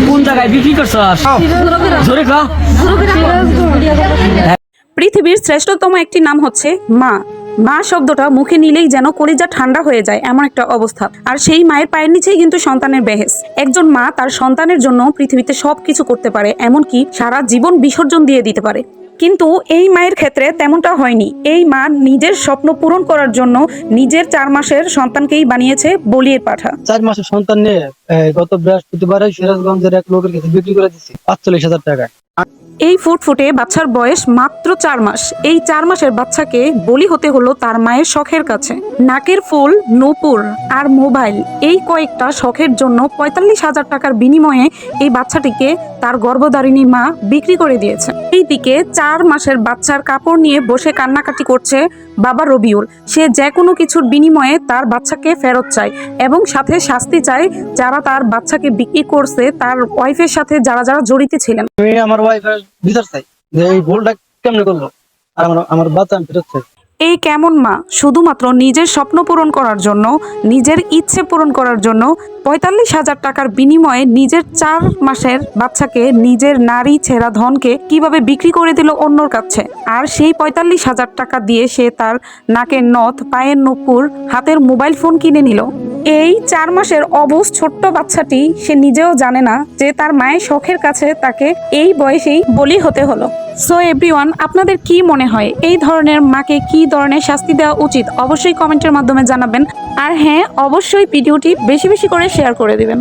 কোন জায়গায় বিক্রি করছস? জোরে ক। পৃথিবীর শ্রেষ্ঠতম একটি নাম হচ্ছে মা। মা শব্দটা মুখে নিলেই যেন কলিজা ঠান্ডা হয়ে যায় এমন একটা অবস্থা। আর সেই মায়ের পায়ের নিচেই কিন্তু সন্তানের বেহেস। একজন মা তার সন্তানের জন্য পৃথিবীতে সবকিছু করতে পারে, এমনকি সারা জীবন বিসর্জন দিয়ে দিতে পারে। কিন্তু এই মায়ের ক্ষেত্রে তেমনটা হয়নি। এই মা নিজের স্বপ্ন পূরণ করার জন্য নিজের 4 মাসের সন্তানকেই বানিয়েছে বলির পাঠা। 4 মাসের সন্তান নিয়ে গত বৃহস্পতিবারে সিরাজগঞ্জের এক লোকের কাছে বিক্রি করে দিচ্ছি ৪৫,০০০ টাকায়। এই ফুটফুটে বাচ্চার বয়স মাত্র 4 মাস। এই 4 মাসের বাচ্চাকে বলি হতে হলো তার মায়ের শখের কাছে। নাকের ফুল, নূপুর আর মোবাইল, এই কয়েকটা শখের জন্য ৪৫,০০০ টাকার বিনিময়ে এই বাচ্চাটিকে তার গর্ভধারিণী মা বিক্রি করে দিয়েছে। এইদিকে 4 মাসের বাচ্চার কাপড় নিয়ে বসে কান্নাকাটি করছে বাবা রবিউল। সে যে কোনো কিছুর বিনিময়ে তার বাচ্চাকে ফেরত চায় এবং সাথে শাস্তি চায় যারা তার বাচ্চাকে বিক্রি করছে, তার ওয়াইফের সাথে যারা যারা জড়িত ছিলেন। আমি আমার ওয়াইফের বিচার চাই যে এই ভুলটা কেমনে করলো, আর আমার বাচ্চা আমি ফেরত চাই। এই কেমন মা শুধুমাত্র নিজের স্বপ্ন পূরণ করার জন্য, নিজের ইচ্ছে পূরণ করার জন্য ৪৫,০০০ টাকার বিনিময়ে নিজের 4 মাসের বাচ্চাকে, নিজের নারী ছেঁড়া ধনকে কিভাবে বিক্রি করে দিল অন্যর কাছে। আর সেই ৪৫,০০০ টাকা দিয়ে সে তার নাকের নথ, পায়ের নূপুর, হাতের মোবাইল ফোন কিনে নিল। এই 4 মাসের অবুঝ ছোট্ট বাচ্চাটি সে নিজেও জানে না যে তার মায়ের শখের কাছে তাকে এই বয়সেই বলি হতে হলো। সো এভরিওয়ান, আপনাদের কি মনে হয় এই ধরনের মাকে কি ধরনের শাস্তি দেওয়া উচিত? অবশ্যই কমেন্টের মাধ্যমে জানাবেন। আর হ্যাঁ, অবশ্যই ভিডিওটি বেশি বেশি করে শেয়ার করে দিবেন।